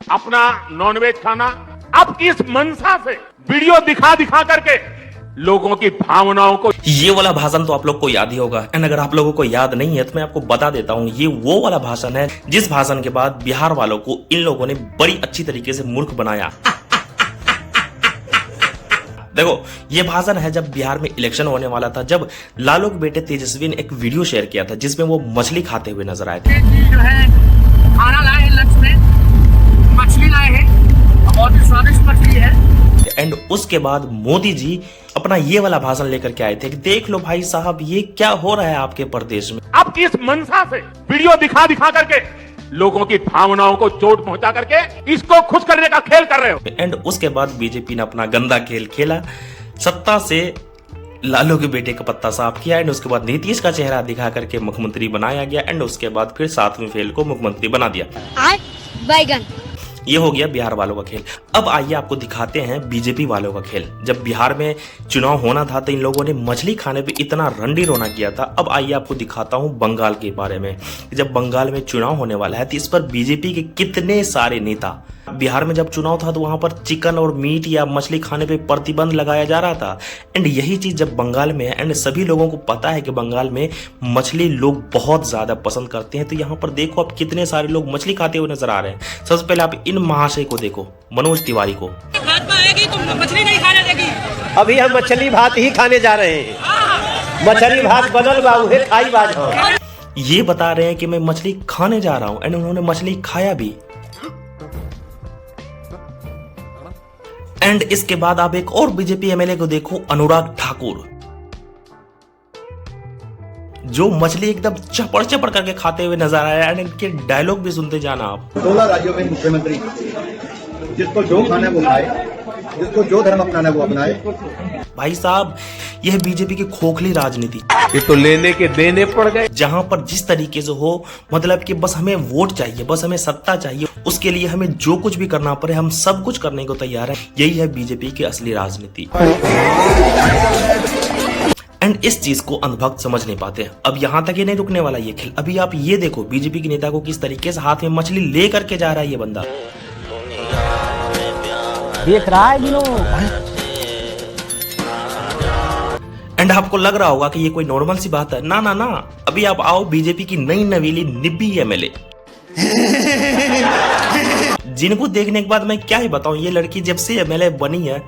अपना नॉनवेज खाना आप किस मंशा से वीडियो दिखा दिखा करके लोगों की भावनाओं को। ये वाला भाषण तो आप लोग को याद ही होगा एंड अगर आप लोगों को याद नहीं है तो मैं आपको बता देता हूँ, ये वो वाला भाषण है जिस भाषण के बाद बिहार वालों को इन लोगों ने बड़ी अच्छी तरीके से मूर्ख बनाया। देखो ये भाषण है जब बिहार में इलेक्शन होने वाला था, जब लालू के बेटे तेजस्वी ने एक वीडियो शेयर किया था जिसमें वो मछली खाते हुए नजर आए थे। जो है खाना लाए हैं लंच में, मछली लाए हैं, बहुत ही स्वादिष्ट मछली है। एंड उसके बाद मोदी जी अपना ये वाला भाषण लेकर के आए थे कि देख लो भाई साहब ये क्या हो रहा है आपके प्रदेश में। आप किस मंशा से वीडियो दिखा दिखा करके लोगों की भावनाओं को चोट पहुंचा करके इसको खुश करने का खेल कर रहे हो। एंड उसके बाद बीजेपी ने अपना गंदा खेल खेला, सत्ता से लालू के बेटे का पत्ता साफ किया एंड उसके बाद नीतीश का चेहरा दिखा करके मुख्यमंत्री बनाया गया एंड उसके बाद फिर 7वें फेल को मुख्यमंत्री बना दिया। बैगन ये हो गया बिहार वालों का खेल। अब आइए आपको दिखाते हैं बीजेपी वालों का खेल। जब बिहार में चुनाव होना था तो इन लोगों ने मछली खाने पे इतना रंडी रोना किया था। अब आइए आपको दिखाता हूं बंगाल के बारे में। जब बंगाल में चुनाव होने वाला है तो इस पर बीजेपी के कितने सारे नेता, बिहार में जब चुनाव था तो वहां पर चिकन और मीट या मछली खाने पे प्रतिबंध लगाया जा रहा था। एंड यही चीज जब बंगाल में है एंड सभी लोगों को पता है कि बंगाल में मछली लोग बहुत ज्यादा पसंद करते हैं, तो यहाँ पर देखो अब कितने सारे लोग मछली खाते हुए नजर आ रहे हैं। सबसे पहले आप इन महाशय को देखो, मनोज तिवारी को। मछली नहीं खाने देगी। अभी हम मछली भात ही खाने जा रहे हैं। मछली भात बनल बा उहे खाई बाज हो। ये बता रहे हैं कि मैं मछली खाने जा रहा हूं एंड उन्होंने मछली खाया भी। एंड इसके बाद आप एक और बीजेपी एमएलए को देखो, अनुराग ठाकुर, जो मछली एकदम चपड़ चपड़ करके खाते हुए नजर आया एंड इनके डायलॉग भी सुनते जाना आप। 16 राज्यों में मुख्यमंत्री, जिसको जो खाना वो खाए, जिसको जो धर्म अपनाना वो अपनाए। भाई साहब यह बीजेपी की खोखली राजनीति, ये तो लेने के देने पड़ गए। जहां पर जिस तरीके से हो, मतलब कि बस हमें वोट चाहिए, बस हमें सत्ता चाहिए, उसके लिए हमें जो कुछ भी करना पड़े हम सब कुछ करने को तैयार है। यही है बीजेपी की असली राजनीति। एंड इस चीज को अंधभक्त समझ नहीं पाते। अब यहाँ तक ये नहीं रुकने वाला ये खेल। अभी आप ये देखो बीजेपी के नेता को किस तरीके से हाथ में मछली ले करके जा रहा है ये बंदा। देख रहा है एंड आपको लग रहा होगा कि ये कोई नॉर्मल सी बात है। ना ना ना, अभी आप आओ बीजेपी की नई नवीली निब्बी एमएलए, जिनको देखने के बाद मैं क्या ही बताऊं, ये लड़की जब से एमएलए बनी है,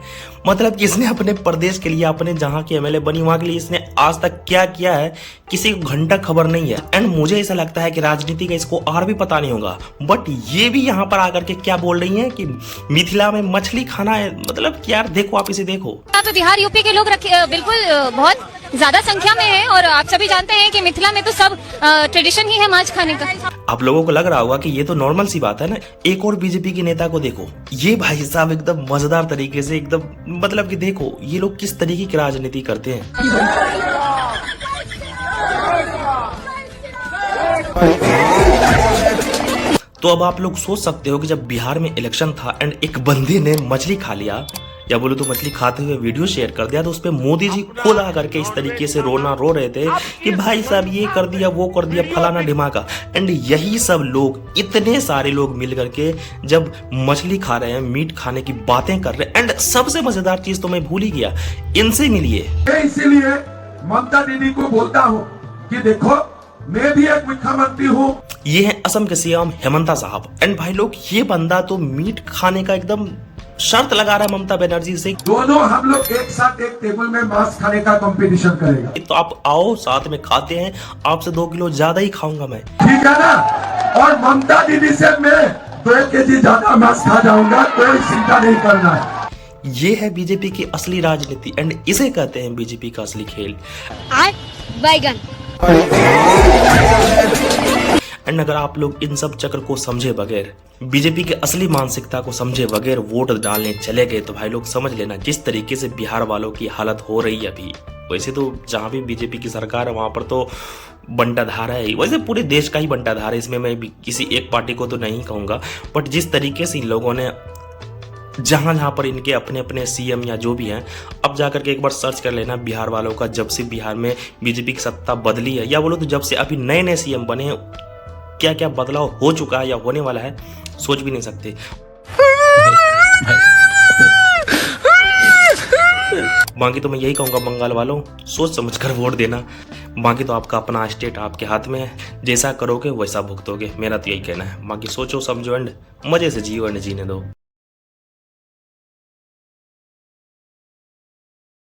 मतलब कि इसने अपने प्रदेश के लिए, अपने जहां की एमएलए बनी वहां के लिए इसने आज तक क्या किया है किसी को घंटा खबर नहीं है। एंड मुझे ऐसा लगता है कि राजनीति का इसको और भी पता नहीं होगा, बट ये भी यहाँ पर आकर के क्या बोल रही है कि मिथिला में मछली खाना है। मतलब कि यार देखो, आप इसे देखो। यहाँ पे बिहार यूपी के लोग बिल्कुल बहुत ज्यादा संख्या में है और आप सभी जानते हैं कि मिथिला में तो सब ट्रेडिशन ही है मांस खाने का। आप लोगों को लग रहा होगा कि ये तो नॉर्मल सी बात है ना। एक और बीजेपी के नेता को देखो, ये भाई साहब एकदम मजेदार तरीके से, एकदम मतलब कि देखो ये लोग किस तरीके की राजनीति करते हैं। तो अब आप लोग सोच सकते हो कि जब बिहार में इलेक्शन था एंड एक बंदे ने मछली खा लिया, या बोलो तो मछली खाते हुए वीडियो शेयर कर दिया, तो उस पे मोदी जी खुद आकर के इस तरीके से रो रहे थे कि भाई साहब ये कर दिया, वो कर दिया, फलाना ढिमाका। एंड यही सब लोग, इतने सारे लोग मिल करके जब मछली खा रहे हैं, मीट खाने की बातें कर रहे हैं। एंड सबसे मजेदार चीज तो मैं भूल ही गया, इनसे मिलिए। इसीलिए ममता दीदी को बोलता हूँ कि देखो मैं भी एक मुख्यमंत्री हूँ। ये है असम के सीएम हेमंता साहब। एंड भाई लोग ये बंदा तो मीट खाने का एकदम शर्त लगा रहा है ममता बनर्जी से। दोनों हम लोग एक साथ एक टेबल में मांस खाने का कंपटीशन करेगा। तो आप आओ साथ में खाते हैं, आपसे 2 किलो ज्यादा ही खाऊंगा मैं, ठीक है ना। और ममता दीदी से मैं 2 केजी ज्यादा मांस खा जाऊंगा, कोई चिंता नहीं करना है। ये है बीजेपी की असली राजनीति एंड इसे कहते हैं बीजेपी का असली खेल। बैगन एंड अगर आप लोग इन सब चक्र को समझे बगैर, बीजेपी की असली मानसिकता को समझे बगैर वोट डालने चले गए तो भाई लोग समझ लेना जिस तरीके से बिहार वालों की हालत हो रही है अभी। वैसे तो जहां भी बीजेपी की सरकार है वहां पर तो बंटाधार है, वैसे पूरे देश का ही बंटाधार है, इसमें मैं किसी एक पार्टी को तो नहीं कहूंगा। बट जिस तरीके से इन लोगों ने जहां जहां पर इनके अपने अपने सीएम या जो भी हैं, अब जाकर के एक बार सर्च कर लेना बिहार वालों का, जब से बिहार में बीजेपी की सत्ता बदली है, या बोलो तो जब से अभी नए नए सीएम बने हैं, क्या क्या बदलाव हो चुका है या होने वाला है सोच भी नहीं सकते। बाकी तो मैं यही कहूँगा बंगाल वालों, सोच समझकर वोट देना। बाकी तो आपका अपना स्टेट आपके हाथ में है, जैसा करोगे वैसा भुगतोगे, मेरा तो यही कहना है। बाकी सोचो समझो एंड मजे से जियो एंड जीने दो।